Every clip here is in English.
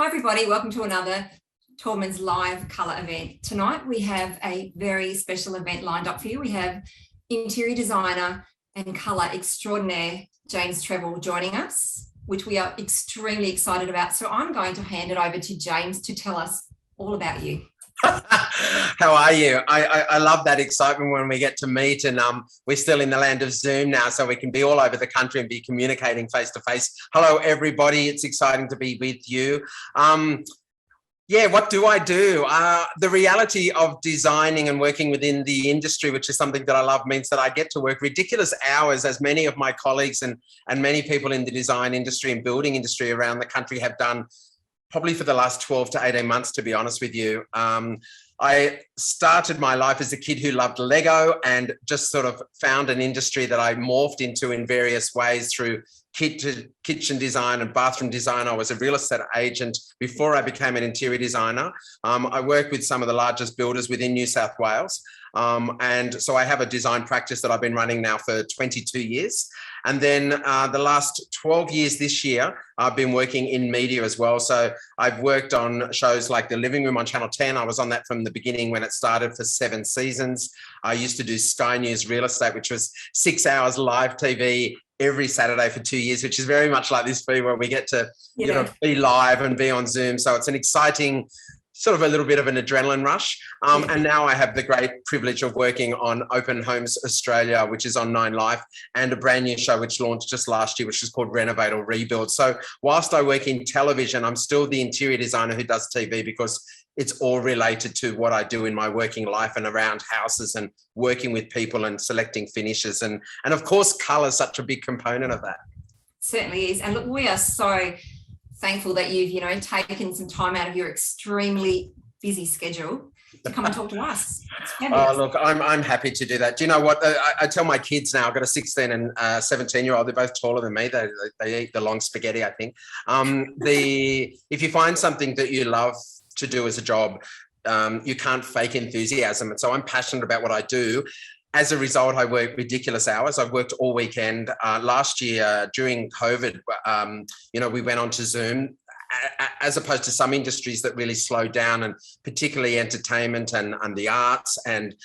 Hi everybody, welcome to another Taubmans live colour event. Tonight we have a very special event lined up for you. We have interior designer and colour extraordinaire James Treble joining us, which we are extremely excited about. So I'm going to hand it over to James to tell us all about you. How are you? I love that excitement when we get to meet, and we're still in the land of Zoom now, so we can be all over the country and be communicating face to face. Hello, everybody. It's exciting to be with you. Yeah, what do I do? The reality of designing and working within the industry, which is something that I love, means that I get to work ridiculous hours, as many of my colleagues and many people in the design industry and building industry around the country have done probably for the last 12 to 18 months, to be honest with you. I started my life as a kid who loved Lego and just sort of found an industry that I morphed into in various ways through kitchen design and bathroom design. I was a real estate agent before I became an interior designer. I work with some of the largest builders within New South Wales. And so I have a design practice that I've been running now for 22 years. And then the last 12 years this year, I've been working in media as well. So I've worked on shows like The Living Room on Channel 10. I was on that from the beginning when it started for 7 seasons. I used to do Sky News Real Estate, which was 6 hours live TV every Saturday for 2 years, which is very much like this feed where we get to be live and be on Zoom. So it's an exciting, sort of a little bit of an adrenaline rush. And now I have the great privilege of working on Open Homes Australia, which is on 9 Life, and a brand new show which launched just last year, which is called Renovate or Rebuild. So whilst I work in television, I'm still the interior designer who does TV, because it's all related to what I do in my working life and around houses and working with people and selecting finishes. And of course, colour is such a big component of that. Certainly is. And look, we are so thankful that you've, taken some time out of your extremely busy schedule to come and talk to us. Oh, look, I'm happy to do that. Do you know what? I tell my kids now, I've got a 16 and 17-year-old, they're both taller than me. They eat the long spaghetti, I think. If you find something that you love to do as a job, you can't fake enthusiasm. And so I'm passionate about what I do. As a result, I work ridiculous hours. I've worked all weekend. Last year, during COVID, we went on to Zoom, as opposed to some industries that really slowed down, and particularly entertainment and the arts and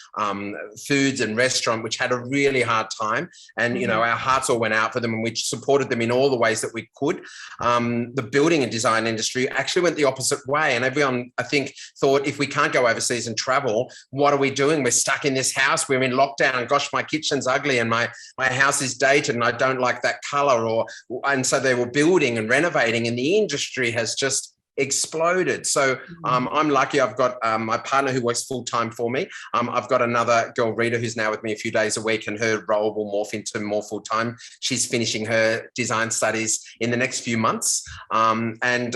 foods and restaurant, which had a really hard time. And, our hearts all went out for them, and we supported them in all the ways that we could. The building and design industry actually went the opposite way. And everyone, I think, thought, if we can't go overseas and travel, what are we doing? We're stuck in this house. We're in lockdown. Gosh, my kitchen's ugly and my house is dated and I don't like that color. And so they were building and renovating, and the industry has just exploded. So I'm lucky. I've got my partner who works full-time for me. I've got another girl, Rita, who's now with me a few days a week, and her role will morph into more full-time. She's finishing her design studies in the next few months. I think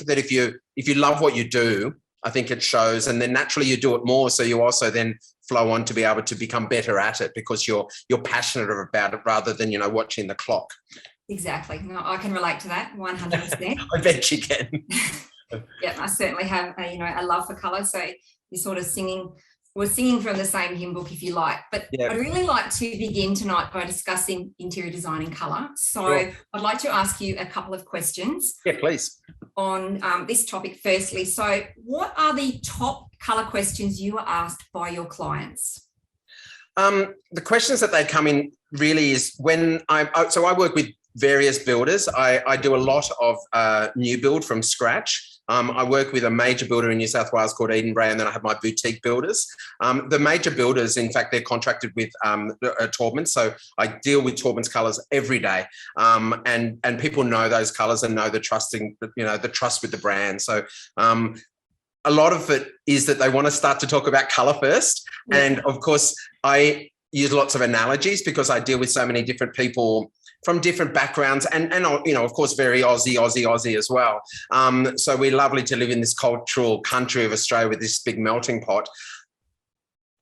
that if you love what you do, I think it shows, and then naturally you do it more. So you also then flow on to be able to become better at it, because you're passionate about it rather than, watching the clock. Exactly. No, I can relate to that 100%. I bet you can. Yeah, I certainly have a love for colour. So you're sort of we're singing from the same hymn book, if you like. But I'd really like to begin tonight by discussing interior design and colour. So sure. I'd like to ask you a couple of questions. Yeah, please. On this topic firstly. So what are the top colour questions you are asked by your clients? The questions that they come in really is when I work with various builders. I do a lot of new build from scratch. I work with a major builder in New South Wales called Edenbray, and then I have my boutique builders. The major builders, in fact, they're contracted with Taubmans, so I deal with Taubmans colours every day, and people know those colours and know the trust with the brand. So a lot of it is that they want to start to talk about colour first, and of course I use lots of analogies because I deal with so many different people from different backgrounds, and of course, very Aussie as well. So we're lovely to live in this cultural country of Australia with this big melting pot.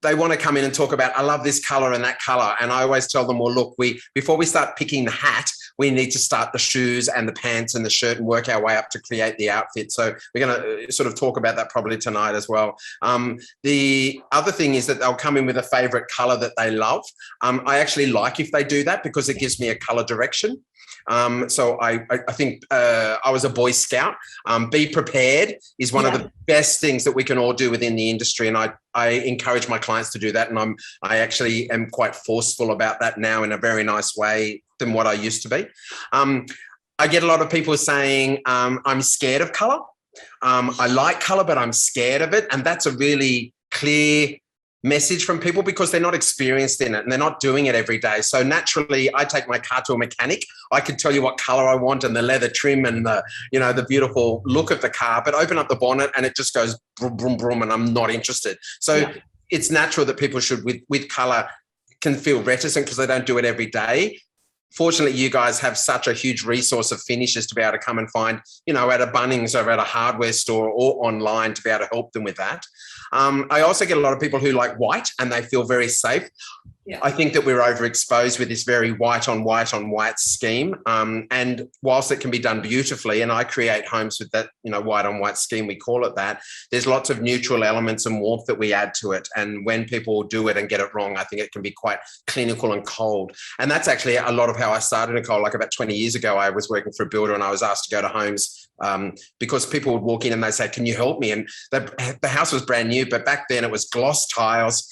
They want to come in and talk about, I love this colour and that colour. And I always tell them, well, look, before we start picking the hat, we need to start the shoes and the pants and the shirt and work our way up to create the outfit. So we're going to sort of talk about that probably tonight as well. The other thing is that they'll come in with a favourite colour that they love. I actually like if they do that because it gives me a colour direction. So I think I was a Boy Scout. Be prepared is one of the best things that we can all do within the industry. And I encourage my clients to do that. And I actually am quite forceful about that now in a very nice way than what I used to be. I get a lot of people saying, I'm scared of colour. I like colour, but I'm scared of it. And that's a really clear message from people because they're not experienced in it and they're not doing it every day. So naturally, I take my car to a mechanic. I can tell you what colour I want and the leather trim and the beautiful look of the car, but open up the bonnet and it just goes brum, brum, brum, and I'm not interested. So it's natural that people should, with colour, can feel reticent because they don't do it every day. Fortunately, you guys have such a huge resource of finishes to be able to come and find, at a Bunnings or at a hardware store or online to be able to help them with that. I also get a lot of people who like white and they feel very safe. Yeah. I think that we're overexposed with this very white on white on white scheme. And whilst it can be done beautifully, and I create homes with that, white on white scheme, we call it that, there's lots of neutral elements and warmth that we add to it. And when people do it and get it wrong, I think it can be quite clinical and cold. And that's actually a lot of how I started in Cole. Like about 20 years ago, I was working for a builder and I was asked to go to homes because people would walk in and they say, can you help me? And the house was brand new, but back then it was gloss tiles,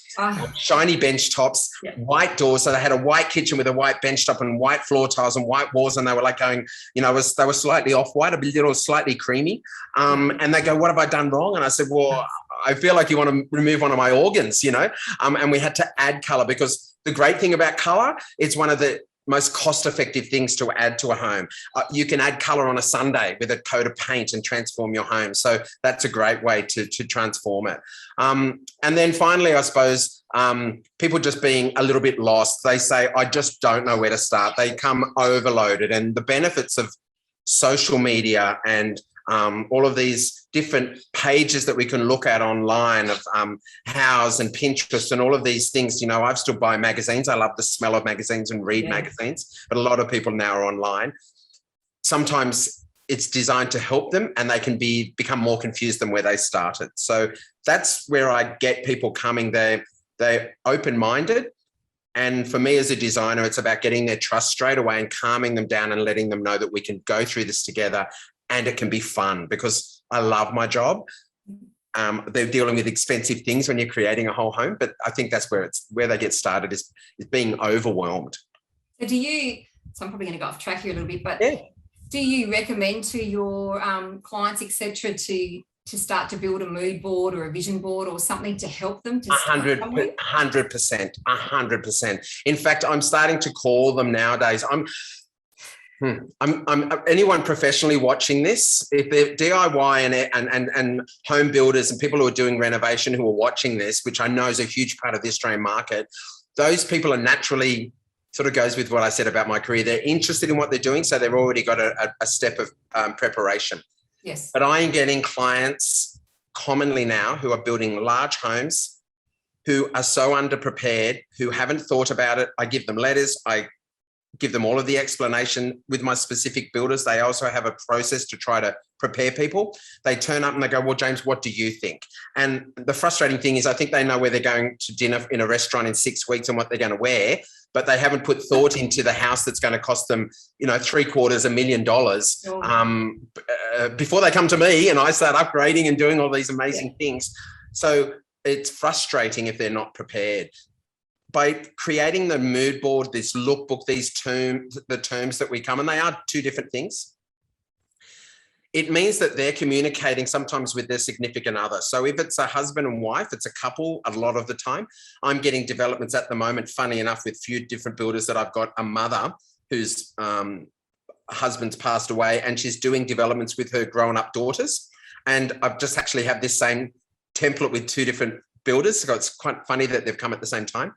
shiny bench tops, white doors. So they had a white kitchen with a white bench top and white floor tiles and white walls. And they were like going, they were slightly off-white, a little slightly creamy. And they go, what have I done wrong? And I said, well, I feel like you want to remove one of my organs, and we had to add colour because the great thing about colour, it's one of the most cost-effective things to add to a home. You can add colour on a Sunday with a coat of paint and transform your home. So that's a great way to transform it. And then finally, I suppose, people just being a little bit lost. They say, I just don't know where to start. They come overloaded. And the benefits of social media and all of these different pages that we can look at online of House and Pinterest and all of these things. I still buy magazines. I love the smell of magazines and read magazines, but a lot of people now are online. Sometimes it's designed to help them and they can become more confused than where they started. So that's where I get people coming. They're open-minded. And for me as a designer, it's about getting their trust straight away and calming them down and letting them know that we can go through this together. And it can be fun because I love my job. They're dealing with expensive things when you're creating a whole home, but I think that's where they get started is being overwhelmed. So so I'm probably going to go off track here a little bit, but do you recommend to your clients, etc., to start to build a mood board or a vision board or something to help them? 100%. In fact, I'm starting to call them nowadays. Anyone professionally watching this, if they're DIY and home builders and people who are doing renovation who are watching this, which I know is a huge part of the Australian market, those people are naturally, sort of goes with what I said about my career, they're interested in what they're doing, so they've already got a step of preparation. Yes. But I am getting clients commonly now who are building large homes who are so underprepared, who haven't thought about it. I give them letters, I give them all of the explanation with my specific builders. They also have a process to try to prepare people. They turn up and they go, well, James, what do you think? And the frustrating thing is I think they know where they're going to dinner in a restaurant in 6 weeks and what they're going to wear, but they haven't put thought into the house that's going to cost them, $750,000 before they come to me and I start upgrading and doing all these amazing things. So it's frustrating if they're not prepared. By creating the mood board, this lookbook, the terms that we come, and they are two different things. It means that they're communicating sometimes with their significant other. So if it's a husband and wife, it's a couple a lot of the time. I'm getting developments at the moment, funny enough, with a few different builders that I've got a mother whose husband's passed away and she's doing developments with her grown-up daughters. And I've just actually had this same template with two different builders. So it's quite funny that they've come at the same time.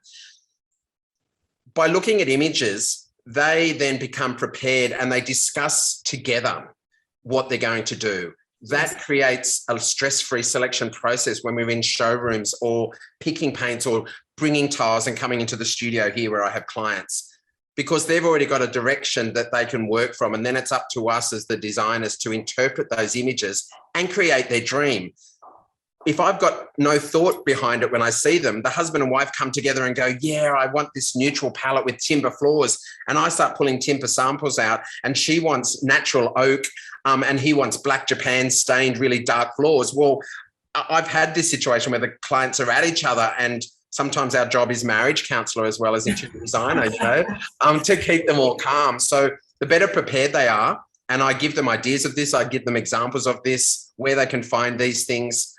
By looking at images, they then become prepared and they discuss together what they're going to do. That creates a stress-free selection process when we're in showrooms or picking paints or bringing tiles and coming into the studio here where I have clients, because they've already got a direction that they can work from. And then it's up to us as the designers to interpret those images and create their dream. if I've got no thought behind it when I see them, the husband and wife come together and go, yeah, I want this neutral palette with timber floors. And I start pulling timber samples out, and she wants natural oak, and he wants black Japan stained, really dark floors. Well, I've had this situation where the clients are at each other, and sometimes our job is marriage counsellor as well as interior designer, to keep them all calm. So the better prepared they are, and I give them ideas of this, I give them examples of this, where they can find these things.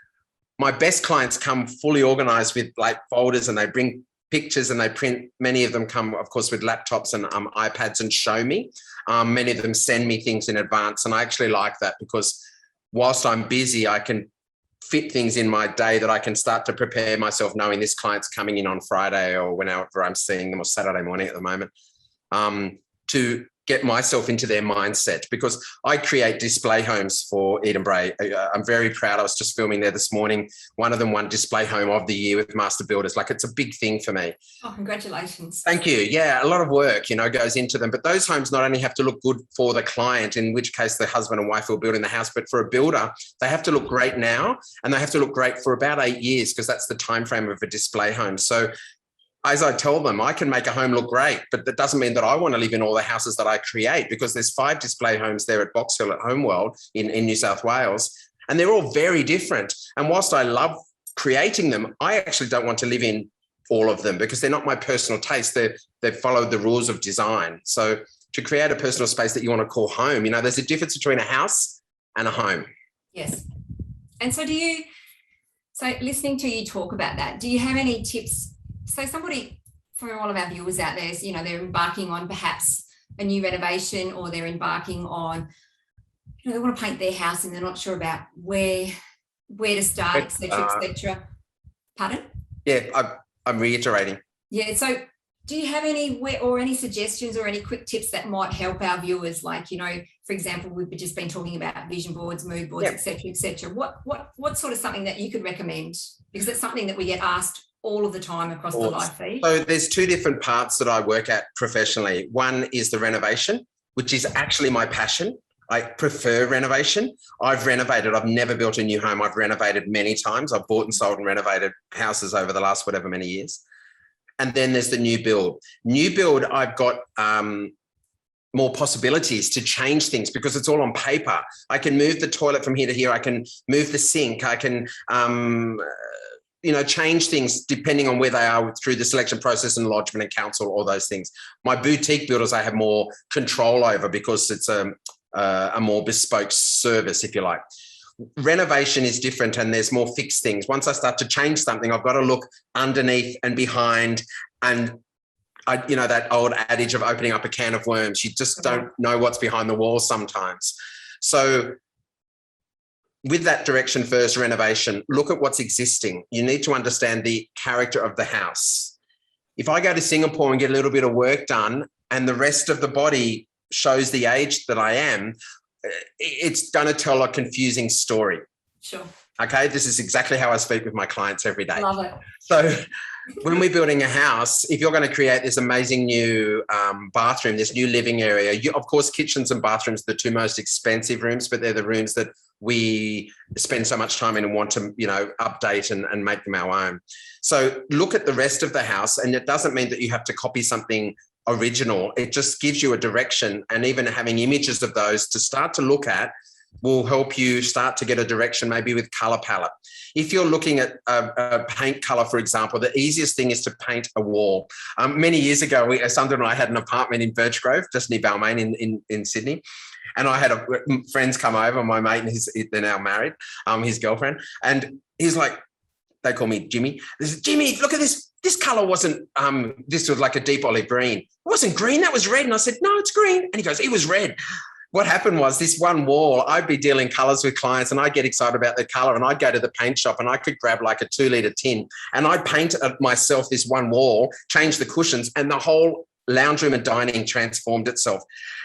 My best clients come fully organised with like folders, and they bring pictures and they print. Many of them come, of course, with laptops and iPads and show me. Many of them send me things in advance, and I actually like that because whilst I'm busy, I can fit things in my day that I can start to prepare myself knowing this client's coming in on Friday or whenever I'm seeing them, or Saturday morning at the moment, to get myself into their mindset, because I create display homes for Edinburgh. I'm very proud. I was just filming there this morning. One of them won Display Home of the Year with Master Builders. Like, it's a big thing for me. Oh, congratulations. Thank you. Yeah, a lot of work, goes into them. But those homes not only have to look good for the client, in which case the husband and wife who are building the house, but for a builder, they have to look great now, and they have to look great for about 8 years, because that's the time frame of a display home. So as I tell them, I can make a home look great, but that doesn't mean that I want to live in all the houses that I create, because there's 5 display homes there at Box Hill at Homeworld in New South Wales, and they're all very different. And whilst I love creating them, I actually don't want to live in all of them, because they're not my personal taste. They follow the rules of design. So to create a personal space that you want to call home, there's a difference between a house and a home. Yes. And so listening to you talk about that, do you have any tips? So somebody, for all of our viewers out there, they're embarking on perhaps a new renovation, or they're embarking on, they want to paint their house and they're not sure about where to start, etc. Pardon? Yeah, I'm reiterating. Yeah. So do you have any suggestions or any quick tips that might help our viewers? Like, for example, we've just been talking about vision boards, mood boards, etc., etc. What sort of something that you could recommend? Because it's something that we get asked all of the time across the live feed. So there's 2 different parts that I work at professionally. One is the renovation, which is actually my passion. I prefer renovation. I've renovated. I've never built a new home. I've renovated many times. I've bought and sold and renovated houses over the last whatever many years. And then there's the new build. New build, I've got more possibilities to change things, because it's all on paper. I can move the toilet from here to here. I can move the sink. I can change things depending on where they are through the selection process and lodgement and council, all those things. My boutique builders, I have more control over, because it's a more bespoke service, if you like. Renovation is different, and there's more fixed things. Once I start to change something, I've got to look underneath and behind, and that old adage of opening up a can of worms. You just don't know what's behind the wall sometimes. So with that direction first, renovation, look at what's existing. You need to understand the character of the house. If I go to Singapore and get a little bit of work done, and the rest of the body shows the age that I am, it's going to tell a confusing story. Sure. Okay, this is exactly how I speak with my clients every day. Love it. So when we're building a house, if you're going to create this amazing new bathroom, this new living area, of course, kitchens and bathrooms are the 2 most expensive rooms, but they're the rooms that we spend so much time in and want to, update and make them our own. So look at the rest of the house, and it doesn't mean that you have to copy something original. It just gives you a direction, and even having images of those to start to look at will help you start to get a direction, maybe with colour palette. If you're looking at a paint colour, for example, the easiest thing is to paint a wall. Many years ago, Sandra and I had an apartment in Birchgrove, just near Balmain in Sydney. And I had friends come over, my mate, and they're now married, his girlfriend. And he's like, they call me Jimmy. They said, Jimmy, look at this. This colour wasn't, this was like a deep olive green. It wasn't green, that was red. And I said, no, it's green. And he goes, it was red. What happened was, this one wall, I'd be dealing colours with clients, and I'd get excited about the colour, and I'd go to the paint shop and I could grab like a 2-litre tin, and I'd paint myself this one wall, change the cushions, and the whole lounge room and dining transformed itself.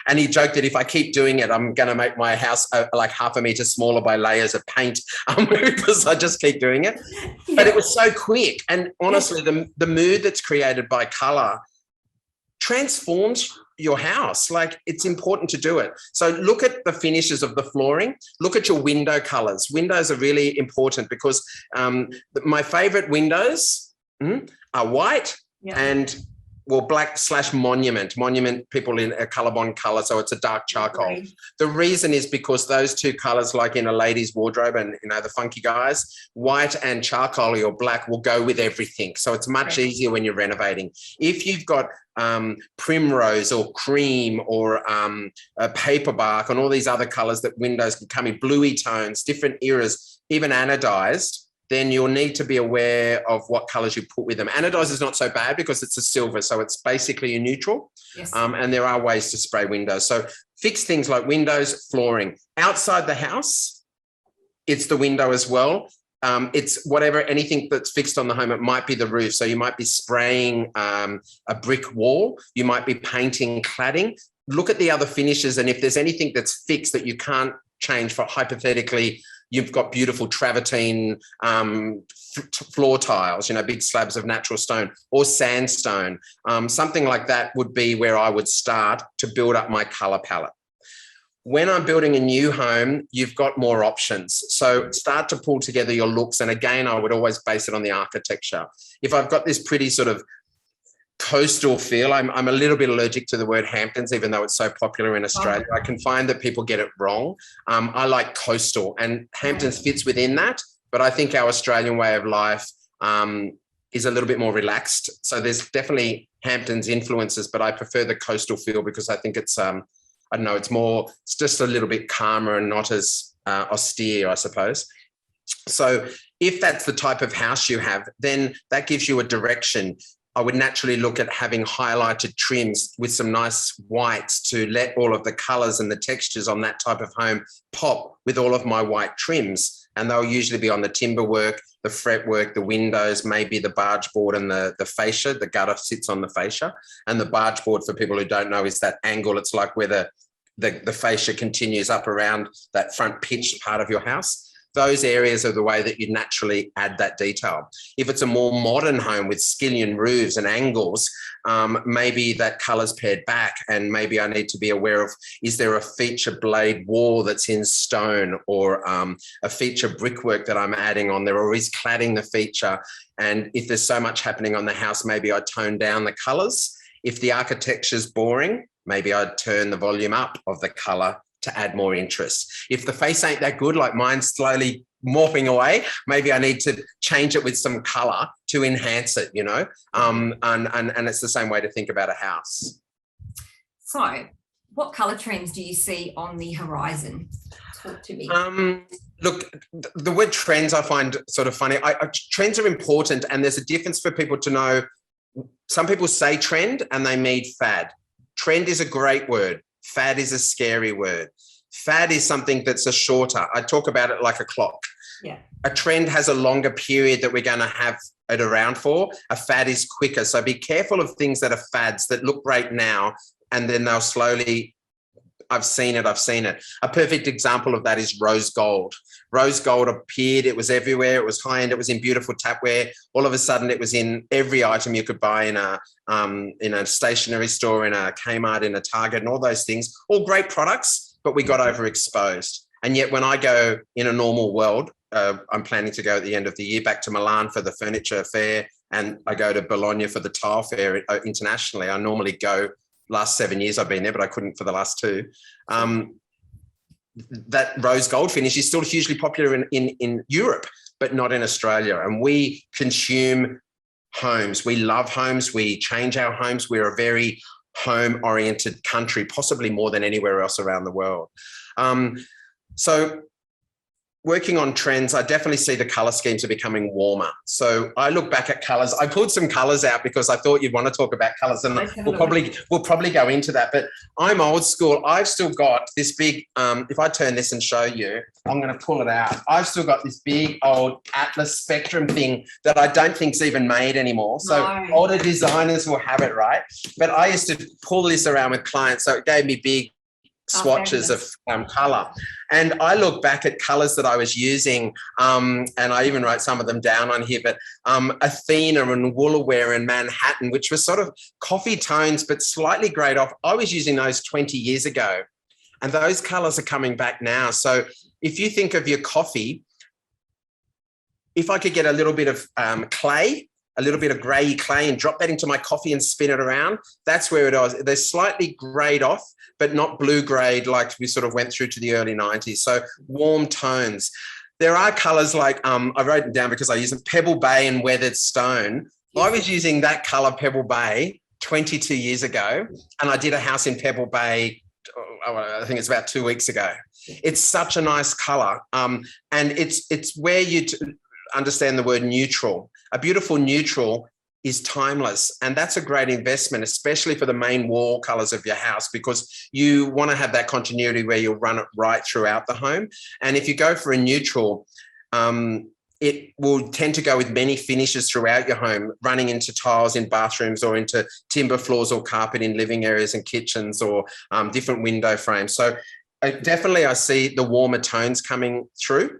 And he joked that if I keep doing it, I'm going to make my house like half a metre smaller by layers of paint, because I just keep doing it. Yeah. But it was so quick. And honestly, the mood that's created by colour transforms your house. Like, it's important to do it. So look at the finishes of the flooring. Look at your window colors. Windows are really important because my favorite windows are white and black/monument. Monument, people in a Colorbond color, so it's a dark charcoal. Right. The reason is because those two colors, like in a lady's wardrobe and, the funky guys, white and charcoal or black will go with everything. So it's much easier when you're renovating. If you've got primrose or cream or a paperbark and all these other colors that windows can come in, bluey tones, different eras, even anodized, then you'll need to be aware of what colours you put with them. Anodized is not so bad because it's a silver, so it's basically a neutral. Yes. And there are ways to spray windows. So fix things like windows, flooring. Outside the house, it's the window as well. It's anything that's fixed on the home. It might be the roof. So you might be spraying a brick wall. You might be painting cladding. Look at the other finishes, and if there's anything that's fixed that you can't change, for hypothetically, you've got beautiful travertine floor tiles, big slabs of natural stone or sandstone. Something like that would be where I would start to build up my colour palette. When I'm building a new home, you've got more options. So start to pull together your looks. And again, I would always base it on the architecture. If I've got this pretty sort of coastal feel, I'm a little bit allergic to the word Hamptons, even though it's so popular in Australia. I can find that people get it wrong. I like coastal, and Hamptons fits within that, but I think our Australian way of life is a little bit more relaxed. So there's definitely Hamptons influences, but I prefer the coastal feel because I think it's, it's just a little bit calmer and not as austere, I suppose. So if that's the type of house you have, then that gives you a direction. I would naturally look at having highlighted trims with some nice whites to let all of the colours and the textures on that type of home pop with all of my white trims. And they'll usually be on the timber work, the fretwork, the windows, maybe the barge board and the fascia. The gutter sits on the fascia. And the barge board, for people who don't know, is that angle. It's like where the fascia continues up around that front pitched part of your house. Those areas are the way that you naturally add that detail. If it's a more modern home with skillion roofs and angles, maybe that colour's pared back, and maybe I need to be aware of, is there a feature blade wall that's in stone, or a feature brickwork that I'm adding on there, or is cladding the feature? And if there's so much happening on the house, maybe I tone down the colours. If the architecture's boring, maybe I'd turn the volume up of the colour to add more interest. If the face ain't that good, like mine's slowly morphing away, maybe I need to change it with some colour to enhance it, and it's the same way to think about a house. So what colour trends do you see on the horizon? Talk to me. Look, the word trends I find sort of funny. Trends are important, and there's a difference for people to know. Some people say trend and they mean fad. Trend is a great word. Fad is a scary word. Fad is something that's a shorter. I talk about it like a clock. Yeah. A trend has a longer period that we're going to have it around for. A fad is quicker. So be careful of things that are fads that look great now, and then they'll slowly, I've seen it. A perfect example of that is rose gold. Rose gold appeared. It was everywhere. It was high-end. It was in beautiful tapware. All of a sudden, it was in every item you could buy in a stationery store, in a Kmart, in a Target, and all those things. All great products, but we got overexposed. And yet when I go in a normal world, I'm planning to go at the end of the year back to Milan for the furniture fair, and I go to Bologna for the tile fair internationally. I normally go, last 7 years I've been there, but I couldn't for the last 2. That rose gold finish is still hugely popular in Europe, but not in Australia. And we consume homes. We love homes. We change our homes. We're a very home-oriented country, possibly more than anywhere else around the world. So working on trends, I definitely see the colour schemes are becoming warmer. So I look back at colours. I pulled some colours out because I thought you'd want to talk about colours, and we'll probably go into that. But I'm old school. I've still got this big, if I turn this and show you, I'm going to pull it out. I've still got this big old Atlas Spectrum thing that I don't think's even made anymore. So older designers will have it, right? But I used to pull this around with clients. So it gave me big swatches of colour. And I look back at colours that I was using, and I even wrote some of them down on here, but Athena and Woolaware and Manhattan, which were sort of coffee tones but slightly greyed off. I was using those 20 years ago, and those colours are coming back now. So if you think of your coffee, if I could get a little bit of clay, a little bit of grey clay, and drop that into my coffee and spin it around, that's where it is. They're slightly greyed off, but not blue grade like we sort of went through to the early 90s. So warm tones. There are colours like, I wrote it down because I use them, Pebble Bay and Weathered Stone. Yes. I was using that colour, Pebble Bay, 22 years ago, and I did a house in Pebble Bay, I think it's about 2 weeks ago. It's such a nice colour, and it's where you understand the word neutral. A beautiful neutral is timeless, and that's a great investment, especially for the main wall colours of your house, because you want to have that continuity where you'll run it right throughout the home. And if you go for a neutral, it will tend to go with many finishes throughout your home, running into tiles in bathrooms or into timber floors or carpet in living areas and kitchens, or different window frames. So definitely I see the warmer tones coming through.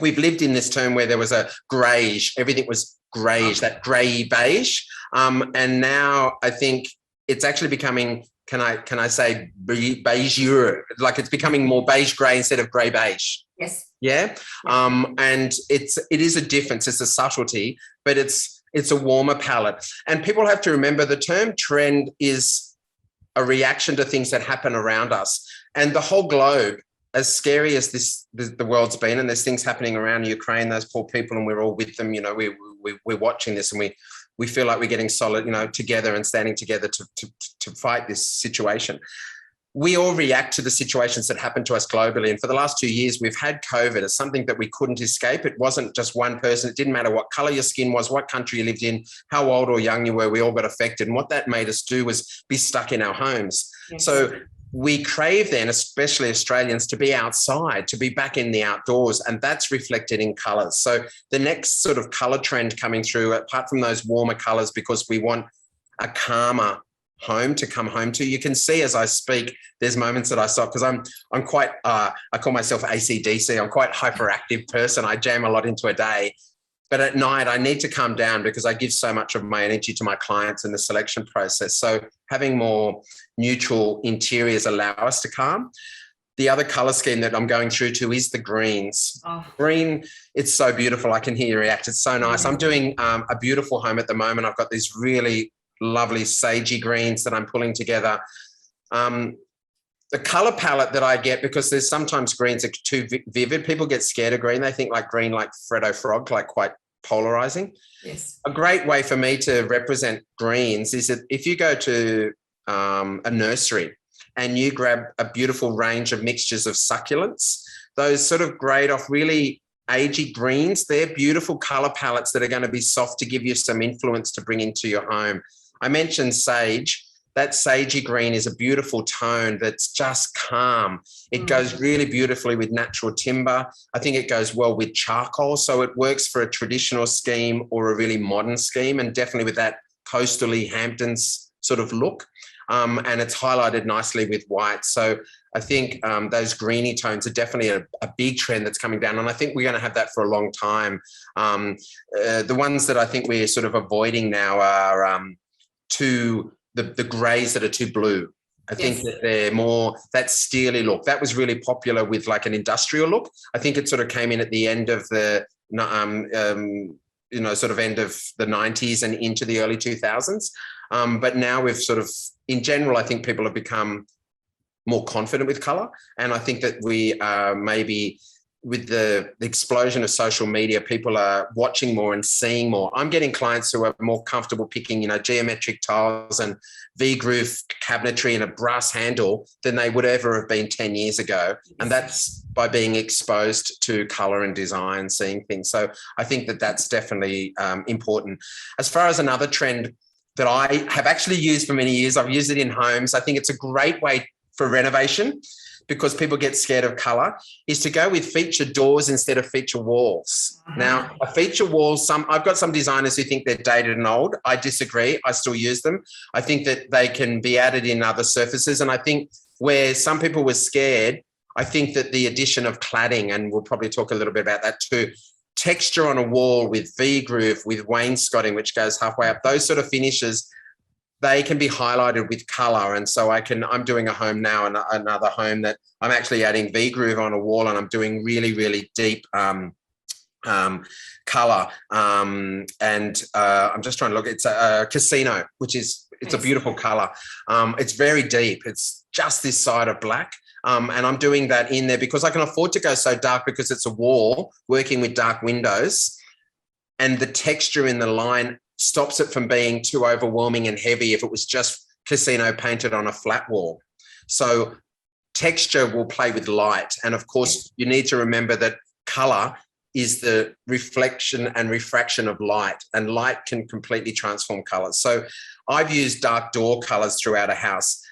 We've lived in this term where there was a greyish, everything was greyish, that grey beige. And now I think it's actually becoming, can I say beigeur? Like it's becoming more beige grey instead of grey beige. Yes. Yeah. And it is a difference. It's a subtlety, but it's a warmer palette. And people have to remember the term trend is a reaction to things that happen around us. And the whole globe, as scary as the world's been, and there's things happening around Ukraine, those poor people, and we're all with them, you know, we're watching this, and we feel like we're getting solid, you know, together and standing together to fight this situation. We all react to the situations that happen to us globally. And for the last 2 years, we've had COVID as something that we couldn't escape. It wasn't just one person. It didn't matter what colour your skin was, what country you lived in, how old or young you were, we all got affected. And what that made us do was be stuck in our homes. Yes. So we crave then, especially Australians, to be outside, to be back in the outdoors, and that's reflected in colours. So the next sort of colour trend coming through, apart from those warmer colours, because we want a calmer home to come home to. You can see as I speak, there's moments that I stop because I'm quite, I call myself ACDC. I'm quite a hyperactive person. I jam a lot into a day. But at night, I need to calm down because I give so much of my energy to my clients in the selection process. So having more neutral interiors allow us to calm. The other colour scheme that I'm going through to is the greens. Oh. Green, it's so beautiful. I can hear you react. It's so nice. I'm doing a beautiful home at the moment. I've got these really lovely sagey greens that I'm pulling together. The colour palette that I get, because there's sometimes greens are too vivid. People get scared of green. They think like green, like Freddo Frog, like quite polarizing. Yes. A great way for me to represent greens is that if you go to a nursery and you grab a beautiful range of mixtures of succulents, those sort of grade off really agey greens, they're beautiful colour palettes that are going to be soft to give you some influence to bring into your home. I mentioned sage. That sagey green is a beautiful tone that's just calm. It goes really beautifully with natural timber. I think it goes well with charcoal. So it works for a traditional scheme or a really modern scheme, and definitely with that coastally Hamptons sort of look. And it's highlighted nicely with white. So I think those greeny tones are definitely a big trend that's coming down. And I think we're going to have that for a long time. The ones that I think we're sort of avoiding now are the greys that are too blue. I think that they're more that steely look. That was really popular with like an industrial look. I think it sort of came in at the end of the, sort of end of the 90s and into the early 2000s. But now we've sort of, in general, I think people have become more confident with colour. And I think that we maybe with the explosion of social media, people are watching more and seeing more. I'm getting clients who are more comfortable picking, geometric tiles and V-groove cabinetry and a brass handle than they would ever have been 10 years ago. And that's by being exposed to colour and design, seeing things. So I think that that's definitely important. As far as another trend that I have actually used for many years, I've used it in homes. I think it's a great way for renovation, because people get scared of colour, is to go with feature doors instead of feature walls. Now, a feature wall, I've got some designers who think they're dated and old. I disagree. I still use them. I think that they can be added in other surfaces. And I think where some people were scared, I think that the addition of cladding, and we'll probably talk a little bit about that too, texture on a wall with V-groove, with wainscoting, which goes halfway up, those sort of finishes, they can be highlighted with colour. And so I'm doing a home now, and another home that I'm actually adding V-groove on a wall, and I'm doing really, really deep colour. And I'm just trying to look, it's a casino, which is, it's a beautiful colour. It's very deep. It's just this side of black. And I'm doing that in there because I can afford to go so dark because it's a wall working with dark windows, and the texture in the line stops it from being too overwhelming and heavy if it was just casino painted on a flat wall. So texture will play with light. And of course, you need to remember that colour is the reflection and refraction of light, and light can completely transform colours. So I've used dark door colours throughout a house.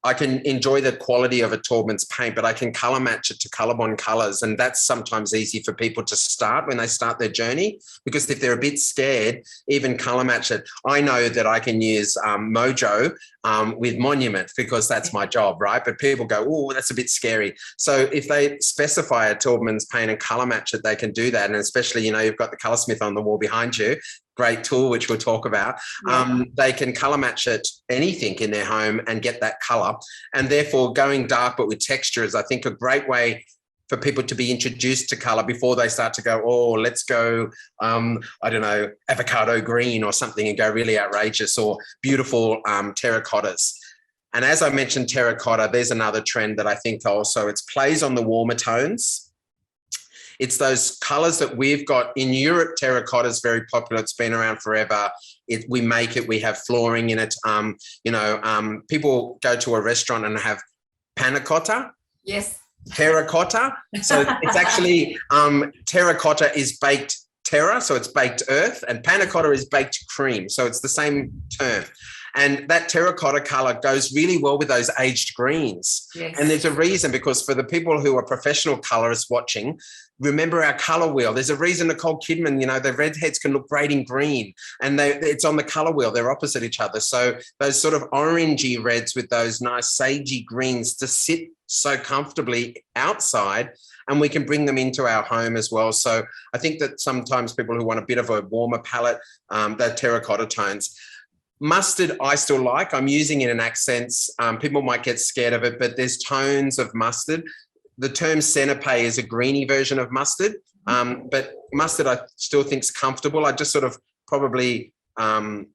I can enjoy the quality of a Taubmans paint, but I can colour match it to Colorbond colours. And that's sometimes easy for people to start when they start their journey, because if they're a bit scared, even colour match it. I know that I can use Mojo with Monument because that's my job, right? But people go, oh, that's a bit scary. So if they specify a Taubmans paint and colour match it, they can do that. And especially, you've got the Coloursmith on the wall behind you. Great tool, which we'll talk about. Yeah. They can colour match it anything in their home and get that colour. And therefore, going dark but with texture is, I think, a great way for people to be introduced to colour before they start to go, oh, let's go, avocado green or something, and go really outrageous, or beautiful terracottas. And as I mentioned, terracotta, there's another trend that I think also, it plays on the warmer tones. It's those colours that we've got in Europe. Terracotta is very popular. It's been around forever. We make it. We have flooring in it. People go to a restaurant and have panna cotta. Yes. Terracotta. So it's actually terracotta is baked terra, so it's baked earth, and panna cotta is baked cream. So it's the same term. And that terracotta colour goes really well with those aged greens. Yes. And there's a reason, because for the people who are professional colourists watching, remember our colour wheel. There's a reason Nicole Kidman, the redheads can look great in green, and it's on the colour wheel. They're opposite each other. So those sort of orangey reds with those nice sagey greens to sit so comfortably outside, and we can bring them into our home as well. So I think that sometimes people who want a bit of a warmer palette, the terracotta tones. Mustard, I still like. I'm using it in accents. People might get scared of it, but there's tones of mustard. The term Cenepe is a greeny version of mustard, but mustard I still think is comfortable. I just sort of probably tone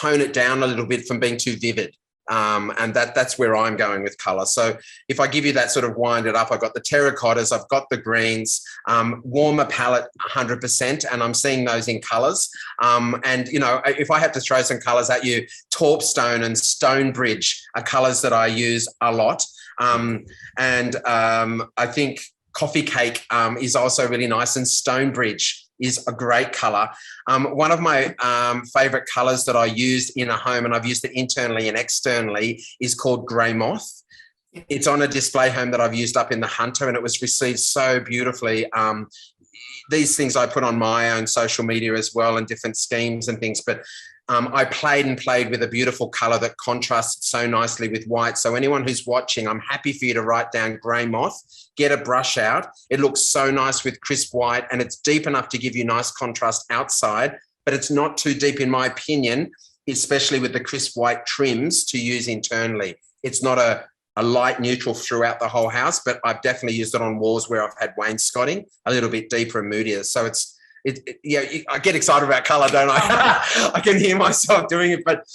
it down a little bit from being too vivid. And that's where I'm going with colour. So if I give you that sort of wind it up, I've got the terracottas, I've got the greens, warmer palette 100%, and I'm seeing those in colours. If I have to throw some colours at you, Torpstone and Stonebridge are colours that I use a lot. I think Coffee Cake is also really nice, and Stonebridge is a great colour. One of my favourite colours that I used in a home, and I've used it internally and externally, is called Grey Moth. It's on a display home that I've used up in the Hunter, and it was received so beautifully. These things I put on my own social media as well, and different schemes and things, but I played with a beautiful colour that contrasted so nicely with white. So anyone who's watching, I'm happy for you to write down Grey Moth, get a brush out. It looks so nice with crisp white, and it's deep enough to give you nice contrast outside, but it's not too deep, in my opinion, especially with the crisp white trims to use internally. It's not a light neutral throughout the whole house, but I've definitely used it on walls where I've had wainscoting a little bit deeper and moodier. So I get excited about colour, don't I? I can hear myself doing it, but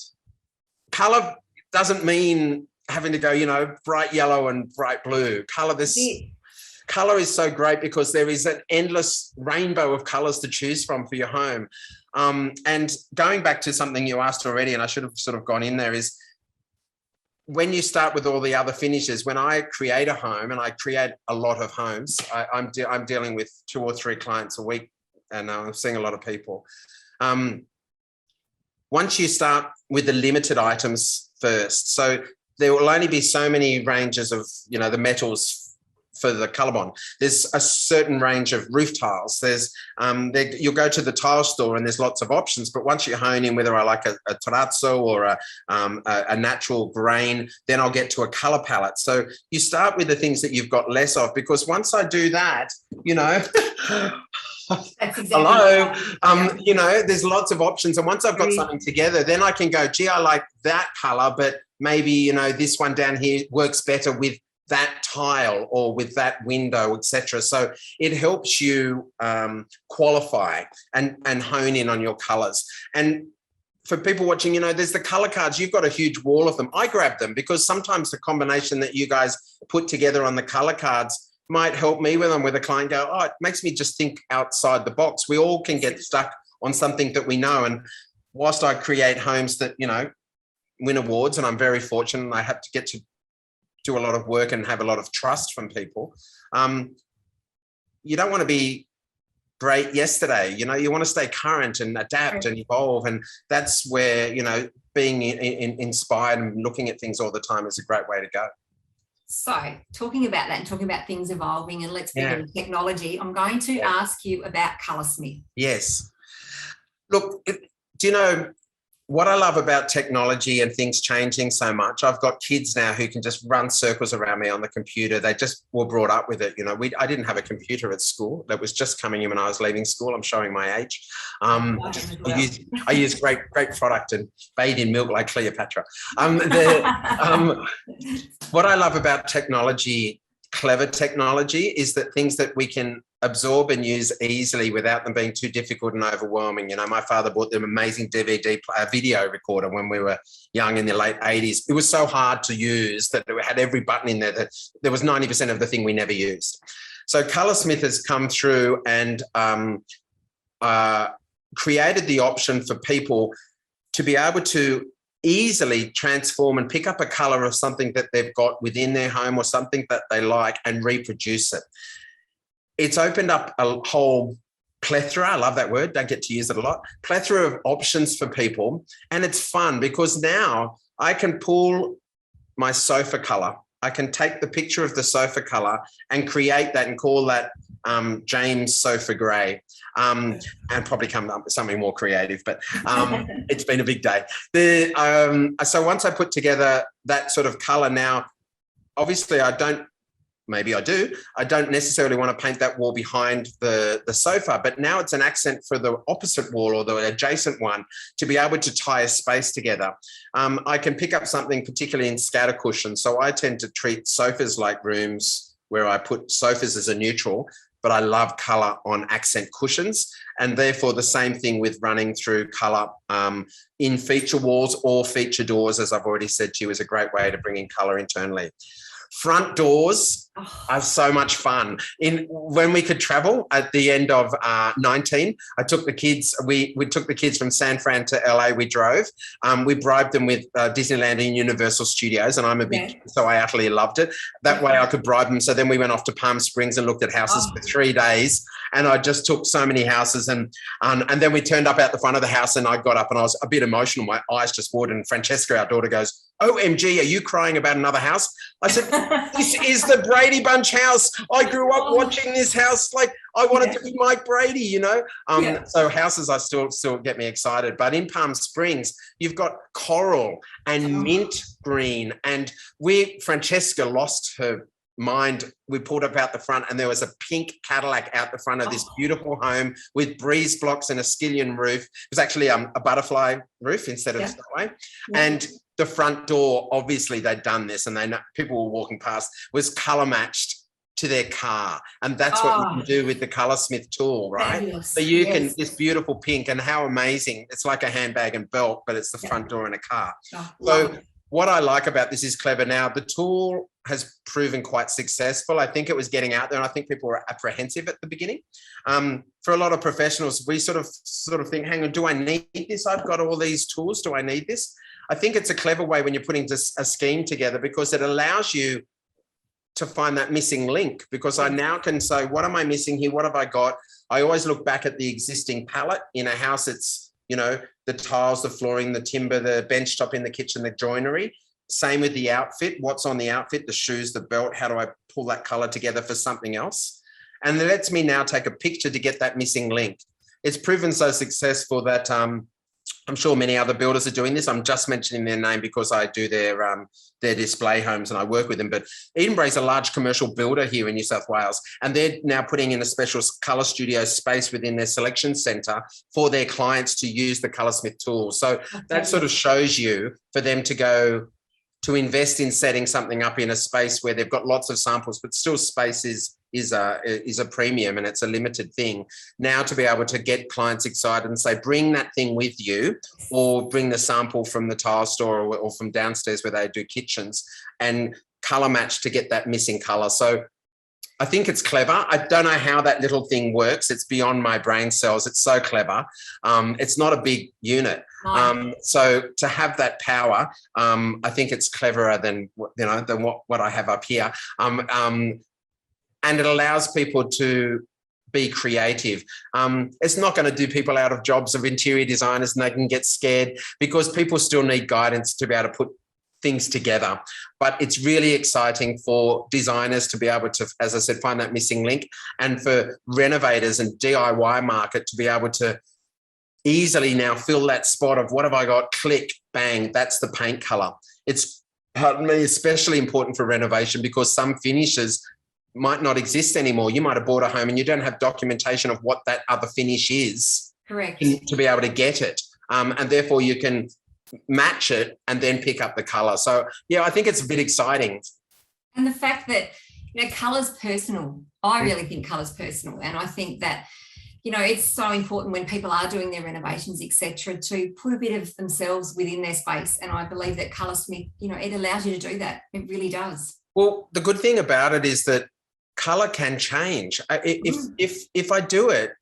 colour doesn't mean having to go, bright yellow and bright blue. Colour is so great because there is an endless rainbow of colours to choose from for your home. And going back to something you asked already, and I should have sort of gone in there, is when you start with all the other finishes, when I create a home, and I create a lot of homes, I'm dealing with 2 or 3 clients a week, and I'm seeing a lot of people. Once you start with the limited items first, so there will only be so many ranges of, the metals for the Colourbond. There's a certain range of roof tiles. There's you'll go to the tile store and there's lots of options, but once you hone in whether I like a terrazzo or a natural grain, then I'll get to a colour palette. So you start with the things that you've got less of, because once I do that, you know, That's exactly hello, right. you know, there's lots of options. And once I've got something together, then I can go, gee, I like that colour, but maybe, you know, this one down here works better with that tile or with that window, etc. So it helps you qualify and hone in on your colours. And for people watching, you know, there's the colour cards. You've got a huge wall of them. I grab them because sometimes the combination that you guys put together on the colour cards might help me when I'm with a client, go, oh, it makes me just think outside the box. We all can get stuck on something that we know. And whilst I create homes that, you know, win awards, and I'm very fortunate, I have to get to do a lot of work and have a lot of trust from people. You don't want to be great yesterday, you know, you want to stay current and adapt and evolve. And that's where, you know, being inspired and looking at things all the time is a great way to go. So talking about that and talking about things evolving, and let's get into technology, I'm going to ask you about Coloursmith. Yes. Look, do you know what I love about technology and things changing so much? I've got kids now who can just run circles around me on the computer. They just were brought up with it. You know, I didn't have a computer at school. That was just coming in when I was leaving school. I'm showing my age. I use great product and bathe in milk like Cleopatra. What I love about technology, clever technology, is that things that we can absorb and use easily without them being too difficult and overwhelming. You know, my father bought them amazing DVD video recorder when we were young in the late 80s. It was so hard to use that it had every button in there that there was 90% of the thing we never used. So Coloursmith has come through and created the option for people to be able to easily transform and pick up a colour of something that they've got within their home or something that they like and reproduce it. It's opened up a whole plethora, I love that word, don't get to use it a lot, plethora of options for people. And it's fun because now I can pull my sofa colour. I can take the picture of the sofa colour and create that and call that James Sofa Grey, and probably come up with something more creative, but it's been a big day. So once I put together that sort of colour now, obviously maybe I do. I don't necessarily want to paint that wall behind the sofa, but now it's an accent for the opposite wall or the adjacent one to be able to tie a space together. I can pick up something particularly in scatter cushions. So I tend to treat sofas like rooms where I put sofas as a neutral, but I love colour on accent cushions. And therefore the same thing with running through colour in feature walls or feature doors, as I've already said to you, is a great way to bring in colour internally. Front doors are so much fun. When we could travel at the end of 19, I took the kids, we took the kids from San Fran to LA, we drove. We bribed them with Disneyland and Universal Studios, and I'm a big kid, so I utterly loved it. That way I could bribe them. So then we went off to Palm Springs and looked at houses for 3 days, and I just took so many houses, and then we turned up out the front of the house, and I got up and I was a bit emotional. My eyes just watered, and Francesca, our daughter, goes, OMG, are you crying about another house? I said, this is the Brady Bunch house. I grew up watching this house. Like, I wanted to be Mike Brady, you know? So houses I still get me excited. But in Palm Springs, you've got coral and mint green. And Francesca lost her mind. We pulled up out the front and there was a pink Cadillac out the front of this beautiful home with breeze blocks and a skillion roof. It was actually a butterfly roof instead of Stowaway. And the front door, obviously they'd done this, and people were walking past, was colour matched to their car. And that's what you can do with the Coloursmith tool, right? So you can, this beautiful pink, and how amazing. It's like a handbag and belt, but it's the front door in a car. So what I like about this is clever. Now, the tool has proven quite successful. I think it was getting out there, and I think people were apprehensive at the beginning. For a lot of professionals, we sort of think, hang on, do I need this? I've got all these tools. Do I need this? I think it's a clever way when you're putting a scheme together, because it allows you to find that missing link, because I now can say, what am I missing here? What have I got? I always look back at the existing palette in a house. It's, you know, the tiles, the flooring, the timber, the bench top in the kitchen, the joinery. same with the outfit. What's on the outfit, the shoes, the belt, how do I pull that color together for something else? And it lets me now take a picture to get that missing link. It's proven so successful that I'm sure many other builders are doing this. I'm just mentioning their name because I do their display homes and I work with them. But Edenbury's a large commercial builder here in New South Wales, and they're now putting in a special colour studio space within their selection centre for their clients to use the Coloursmith tools. So that sort of shows you for them to go to invest in setting something up in a space where they've got lots of samples, but still space is a premium and it's a limited thing. Now to be able to get clients excited and say, bring that thing with you, or bring the sample from the tile store or from downstairs where they do kitchens, and colour match to get that missing colour. So I think it's clever. I don't know how that little thing works. It's beyond my brain cells. It's so clever. It's not a big unit. So to have that power, I think it's cleverer than what I have up here. And it allows people to be creative. It's not going to do people out of jobs of interior designers, and they can get scared because people still need guidance to be able to put things together. But it's really exciting for designers to be able to, as I said, find that missing link, and for renovators and DIY market to be able to easily now fill that spot of what have I got? Click, bang, that's the paint colour. It's, pardon me, especially important for renovation because some finishes might not exist anymore. You might have bought a home and you don't have documentation of what that other finish is. Correct. To be able to get it. And therefore you can match it and then pick up the colour. So, yeah, I think it's a bit exciting. And the fact that, colour's personal. I really think colour's personal. And I think that, it's so important when people are doing their renovations, etc., to put a bit of themselves within their space. And I believe that Coloursmith, it allows you to do that. It really does. Well, the good thing about it is that colour can change. If I do it,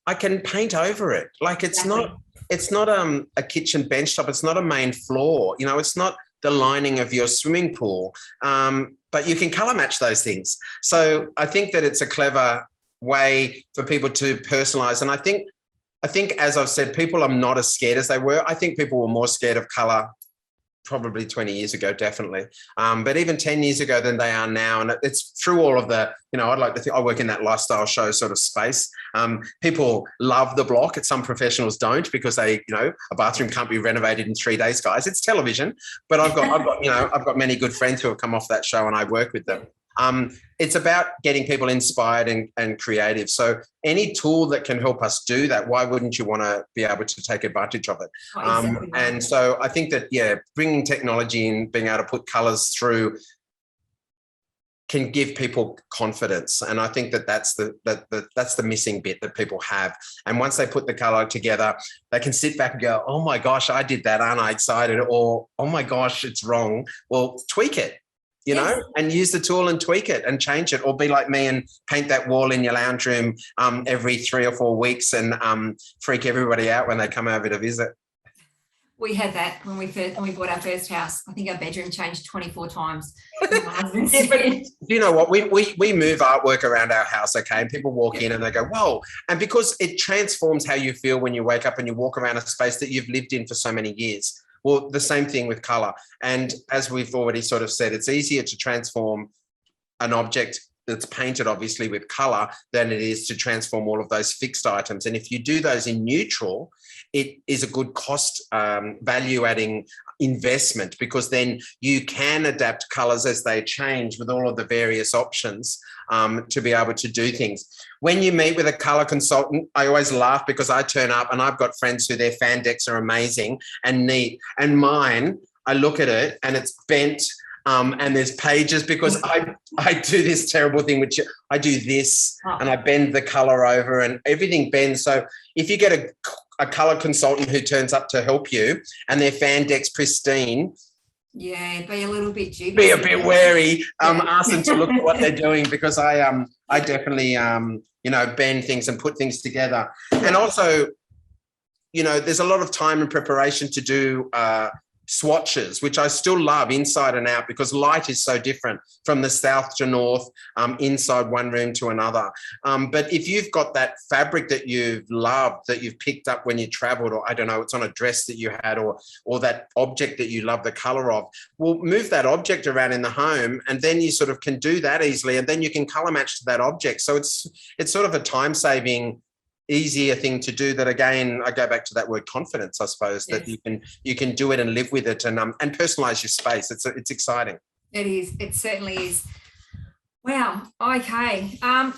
I can paint over it. Like it's not a kitchen bench top. It's not a main floor. It's not the lining of your swimming pool. But you can colour match those things. So I think that it's a clever way for people to personalise. And I think, as I've said, people are not as scared as they were. I think people were more scared of colour probably 20 years ago, definitely. But even 10 years ago than they are now. And it's through all of the, I'd like to think I work in that lifestyle show sort of space. People love the block. Some professionals don't because a bathroom can't be renovated in 3 days, guys. It's television. But I've got many good friends who have come off that show and I work with them. It's about getting people inspired and creative. So any tool that can help us do that, why wouldn't you want to be able to take advantage of it? Exactly. And so I think that, bringing technology in, being able to put colours through can give people confidence. And I think that's the missing bit that people have. And once they put the colour together, they can sit back and go, oh my gosh, I did that. Aren't I excited? Or, oh my gosh, it's wrong. Well, tweak it. And use the tool and tweak it and change it, or be like me and paint that wall in your lounge room every 3 or 4 weeks and freak everybody out when they come over to visit. We had that when we bought our first house. I think our bedroom changed 24 times. You know what? We move artwork around our house, okay? And people walk in and they go, whoa. And because it transforms how you feel when you wake up and you walk around a space that you've lived in for so many years. Well, the same thing with colour. And as we've already sort of said, it's easier to transform an object that's painted obviously with colour than it is to transform all of those fixed items. And if you do those in neutral, it is a good cost value adding investment, because then you can adapt colours as they change with all of the various options to be able to do things. When you meet with a colour consultant, I always laugh because I turn up and I've got friends who their fan decks are amazing and neat. And mine, I look at it and it's bent and there's pages, because I do this terrible thing, which I do this and I bend the colour over and everything bends. So if you get a colour consultant who turns up to help you and their fan deck's pristine, be a little bit dubious. Be a bit wary. Ask them to look at what they're doing, because I definitely bend things and put things together. And also, there's a lot of time and preparation to do swatches, which I still love inside and out, because light is so different from the south to north, inside one room to another. But if you've got that fabric that you've loved, that you've picked up when you traveled, or I don't know, it's on a dress that you had, or that object that you love the color of, well, move that object around in the home, and then you sort of can do that easily, and then you can color match to that object. So it's sort of a time-saving, easier thing to do. That, again, I go back to that word confidence, I suppose. Yes. That you can do it and live with it, and personalize your space. It's exciting. It is. It certainly is. Wow. Okay. I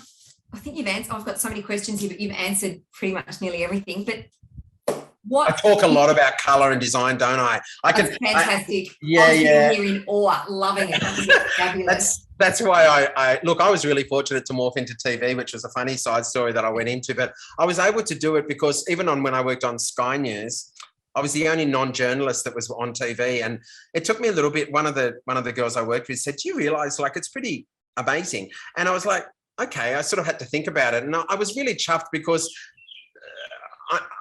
think you've answered. I've got so many questions here, but you've answered pretty much nearly everything. But I talk a lot about colour and design, don't I? That's fantastic. Yeah. You're in awe, loving it. It's fabulous. That's why I was really fortunate to morph into TV, which was a funny side story that I went into. But I was able to do it because even when I worked on Sky News, I was the only non-journalist that was on TV, and it took me a little bit. One of the girls I worked with said, "Do you realise, like, it's pretty amazing?" And I was like, "Okay." I sort of had to think about it, and I was really chuffed because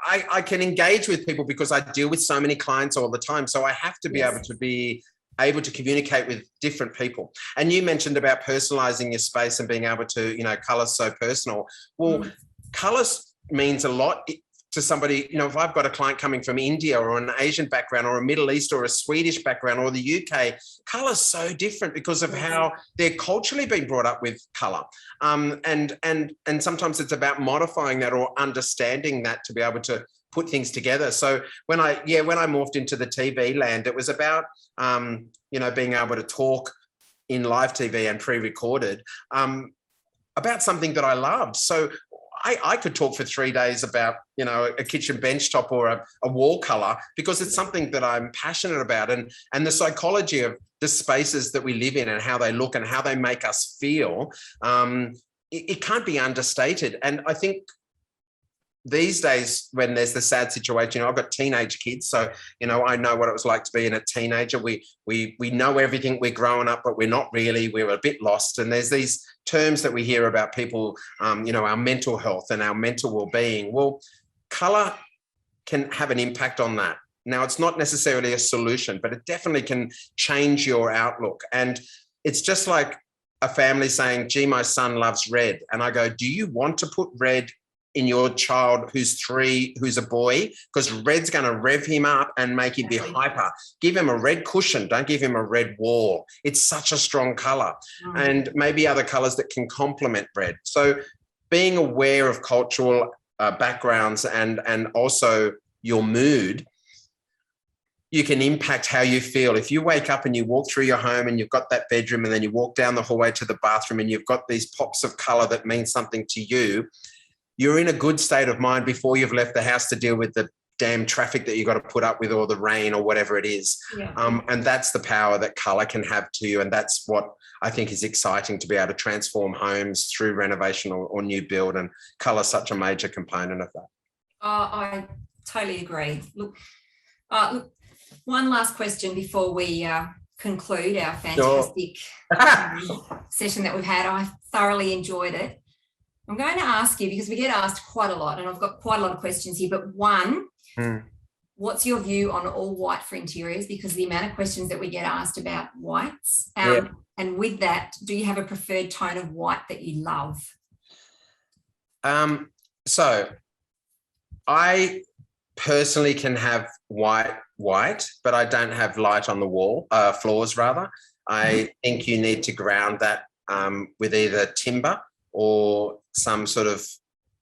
I can engage with people because I deal with so many clients all the time. So I have to be able to communicate with different people. And you mentioned about personalizing your space and being able to, color's so personal. Well, colors means a lot to somebody. If I've got a client coming from India or an Asian background or a Middle East or a Swedish background or the UK, color's so different because of how they're culturally being brought up with color. And sometimes it's about modifying that or understanding that to be able to put things together. So when I morphed into the TV land, it was about, being able to talk in live TV and pre-recorded about something that I loved. So I could talk for 3 days about, a kitchen bench top or a wall color, because it's something that I'm passionate about, and the psychology of the spaces that we live in and how they look and how they make us feel. It can't be understated. And I think these days, when there's the sad situation, I've got teenage kids, so I know what it was like to be in a teenager. We know everything. We're growing up, but we're not really. We're a bit lost. And there's these terms that we hear about people, our mental health and our mental well-being. Well, colour can have an impact on that. Now, it's not necessarily a solution, but it definitely can change your outlook. And it's just like a family saying, "Gee, my son loves red," and I go, "Do you want to put red in your child who's 3, who's a boy? Because red's going to rev him up and make him be hyper. Give him a red cushion. Don't give him a red wall. It's such a strong colour." And maybe other colours that can complement red. So being aware of cultural backgrounds and also your mood, you can impact how you feel. If you wake up and you walk through your home and you've got that bedroom, and then you walk down the hallway to the bathroom and you've got these pops of colour that mean something to you, you're in a good state of mind before you've left the house to deal with the damn traffic that you've got to put up with, or the rain or whatever it is. Yeah. And that's the power that colour can have to you. And that's what I think is exciting, to be able to transform homes through renovation or new build, and colour such a major component of that. I totally agree. Look, one last question before we conclude our fantastic session that we've had. I thoroughly enjoyed it. I'm going to ask you, because we get asked quite a lot, and I've got quite a lot of questions here, but one, what's your view on all white for interiors? Because the amount of questions that we get asked about whites, and with that, do you have a preferred tone of white that you love? So I personally can have white, but I don't have light on the wall, floors rather. I think you need to ground that with either timber or some sort of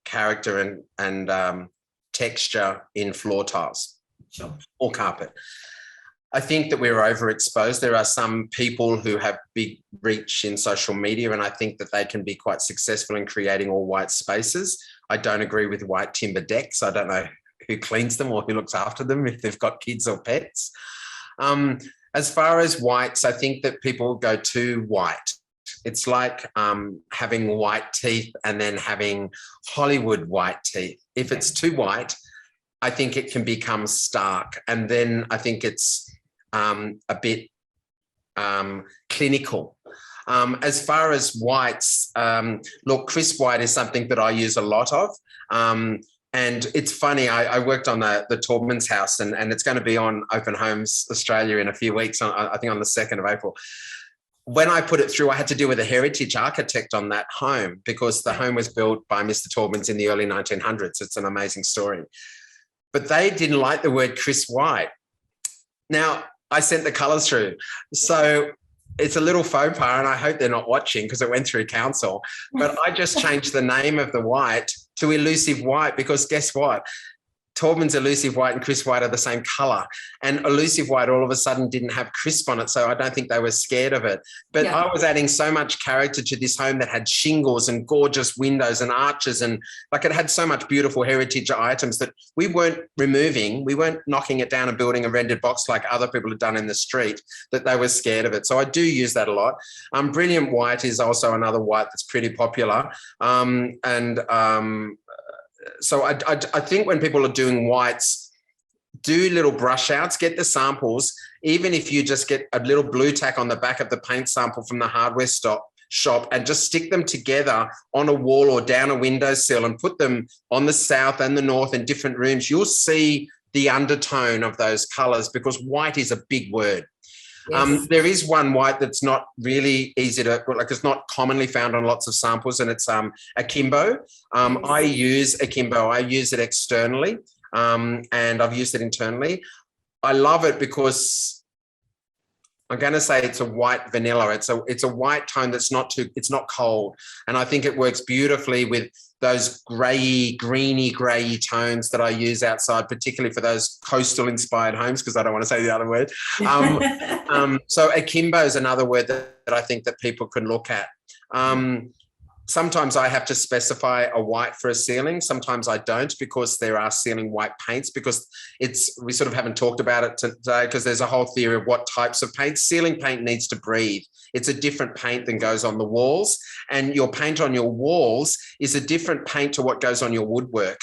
character and texture in floor tiles. Sure. Or carpet. I think that we're overexposed. There are some people who have big reach in social media, and I think that they can be quite successful in creating all white spaces. I don't agree with white timber decks. I don't know who cleans them or who looks after them, if they've got kids or pets. As far as whites, I think that people go too white. It's like having white teeth and then having Hollywood white teeth. If it's too white, I think it can become stark. And then I think it's a bit clinical. As far as whites, look, crisp white is something that I use a lot of. And And it's funny, I worked on the Taubmans house, and it's going to be on Open Homes Australia in a few weeks, I think on the 2nd of April. When I put it through, I had to deal with a heritage architect on that home because the home was built by Mr. Taubmans in the early 1900s. It's an amazing story. But they didn't like the word Chris White. Now, I sent the colours through. So it's a little faux pas, and I hope they're not watching because it went through council. But I just changed the name of the white to Elusive White because guess what? Taubmans Elusive White and Chris White are the same colour, and Elusive White all of a sudden didn't have crisp on it, so I don't think they were scared of it. But yeah. I was adding so much character to this home that had shingles and gorgeous windows and arches, and like it had so much beautiful heritage items that we weren't removing. We weren't knocking it down and building a rendered box like other people had done in the street, that they were scared of it. So I do use that a lot. Brilliant White is also another white that's pretty popular. So I think when people are doing whites, do little brush outs, get the samples. Even if you just get a little blue tack on the back of the paint sample from the hardware shop and just stick them together on a wall or down a windowsill and put them on the south and the north in different rooms, you'll see the undertone of those colours because white is a big word. Yes. There is one white that's not really easy to, like it's not commonly found on lots of samples, and it's akimbo. Yes. I use akimbo. I use it externally, and I've used it internally. I love it because I'm going to say it's a white vanilla. It's a white tone that's it's not cold, and I think it works beautifully with those greeny tones that I use outside, particularly for those coastal inspired homes, because I don't want to say the other word. So akimbo is another word that I think that people can look at. Sometimes I have to specify a white for a ceiling. Sometimes I don't, because there are ceiling white paints, because we sort of haven't talked about it today because there's a whole theory of what types of paint. Ceiling paint needs to breathe. It's a different paint than goes on the walls, and your paint on your walls is a different paint to what goes on your woodwork.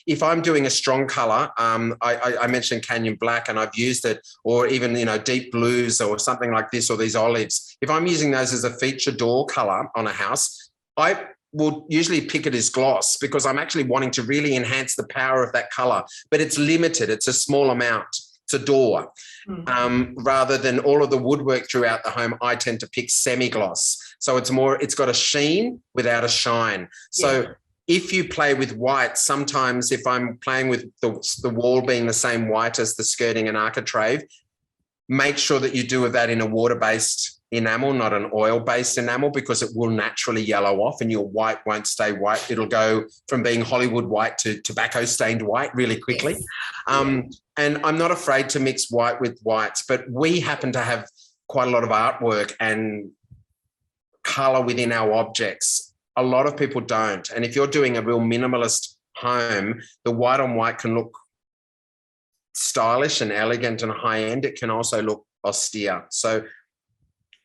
If I'm doing a strong color, I mentioned Canyon Black and I've used it, or even, deep blues or something like this, or these olives. If I'm using those as a feature door color on a house, I will usually pick it as gloss because I'm actually wanting to really enhance the power of that colour, but it's limited. It's a small amount. It's a door. Rather than all of the woodwork throughout the home, I tend to pick semi-gloss. So it's got a sheen without a shine. So if you play with white, sometimes if I'm playing with the wall being the same white as the skirting and architrave, make sure that you do that in a water-based enamel, not an oil-based enamel, because it will naturally yellow off and your white won't stay white. It'll go from being Hollywood white to tobacco-stained white really quickly. Yes. And I'm not afraid to mix white with whites, but we happen to have quite a lot of artwork and colour within our objects. A lot of people don't. And if you're doing a real minimalist home, the white on white can look stylish and elegant and high-end. It can also look austere. So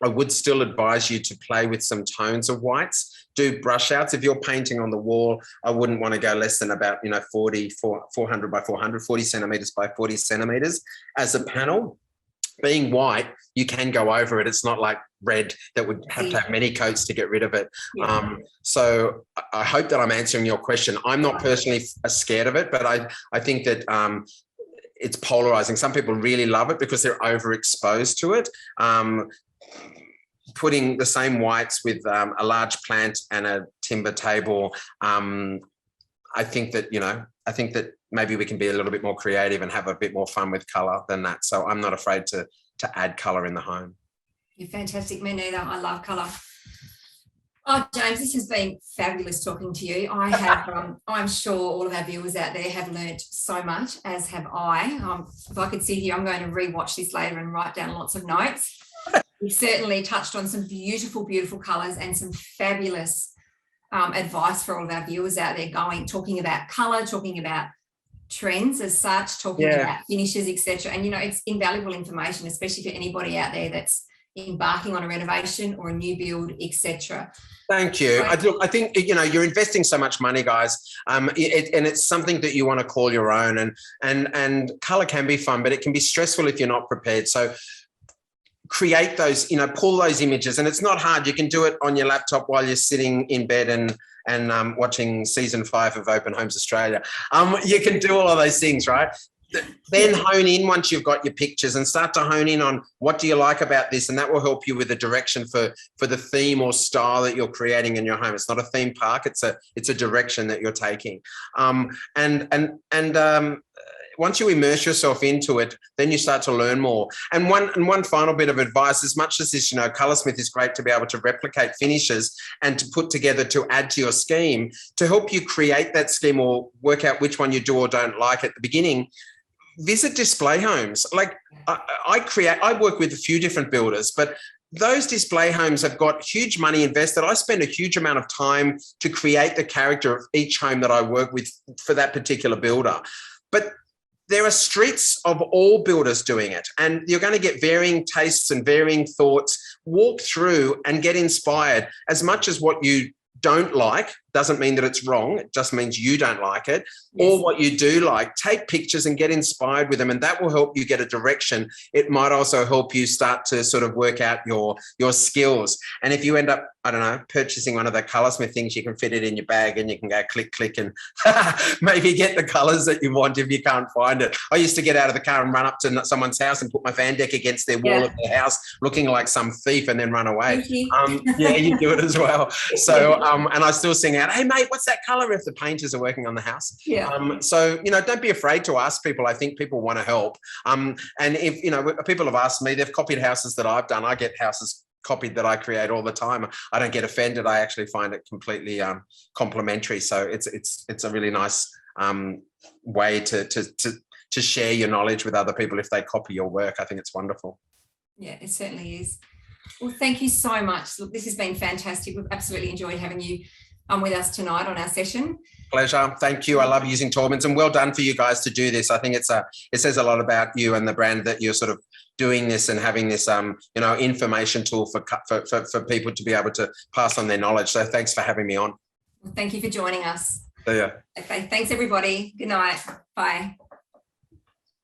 I would still advise you to play with some tones of whites. Do brush outs. If you're painting on the wall, I wouldn't want to go less than about 400 by 400, 40 centimetres by 40 centimetres as a panel. Being white, you can go over it. It's not like red that would have to have many coats to get rid of it. Yeah. So I hope that I'm answering your question. I'm not personally scared of it, but I think that it's polarizing. Some people really love it because they're overexposed to it. Putting the same whites with a large plant and a timber table, I think that maybe we can be a little bit more creative and have a bit more fun with colour than that. So I'm not afraid to add colour in the home. You're fantastic. Me neither. I love colour. Oh, James, this has been fabulous talking to you. I have, I'm sure all of our viewers out there have learnt so much, as have I. If I could sit here, I'm going to rewatch this later and write down lots of notes. We certainly touched on some beautiful, beautiful colours and some fabulous advice for all of our viewers out there talking about colour, talking about trends as such, talking about finishes, etc. And, it's invaluable information, especially for anybody out there that's embarking on a renovation or a new build, etc. Thank you. I think, you're investing so much money, guys, and it's something that you want to call your own. And colour can be fun, but it can be stressful if you're not prepared. So create those, pull those images. And it's not hard. You can do it on your laptop while you're sitting in bed and watching season 5 of Open Homes Australia. You can do all of those things, right? Then hone in once you've got your pictures and start to hone in on what do you like about this, and that will help you with the direction for the theme or style that you're creating in your home. It's not a theme park; it's a direction that you're taking. Once you immerse yourself into it, then you start to learn more. And one final bit of advice: as much as this, Colorsmith is great to be able to replicate finishes and to put together to add to your scheme to help you create that scheme or work out which one you do or don't like at the beginning. Visit display homes. Like I work with a few different builders, but those display homes have got huge money invested. I spend a huge amount of time to create the character of each home that I work with for that particular builder. But there are streets of all builders doing it, and you're going to get varying tastes and varying thoughts. Walk through and get inspired. As much as what you don't like doesn't mean that it's wrong. It just means you don't like it. Yes. Or what you do like, take pictures and get inspired with them, and that will help you get a direction. It might also help you start to sort of work out your skills. And if you end up, I don't know, purchasing one of the Coloursmith things, you can fit it in your bag and you can go click, click, and maybe get the colours that you want if you can't find it. I used to get out of the car and run up to someone's house and put my fan deck against their wall of their house, looking like some thief, and then run away. Yeah, you do it as well. So, and I still sing out, "Hey mate, what's that colour?" if the painters are working on the house. Yeah. So, don't be afraid to ask people. I think people want to help. And if, people have asked me, they've copied houses that I've done. I get houses copied that I create all the time. I don't get offended. I actually find it completely complimentary. So it's a really nice way to share your knowledge with other people if they copy your work. I think it's wonderful. Yeah, it certainly is. Well, thank you so much. Look, this has been fantastic. We've absolutely enjoyed having you with us tonight on our session. Pleasure. Thank you. I love using Taubmans, and well done for you guys to do this. I think it says a lot about you and the brand that you're sort of doing this and having this information tool for people to be able to pass on their knowledge. So thanks for having me on. Well, thank you for joining us. See ya. Okay, thanks everybody. Good night. Bye.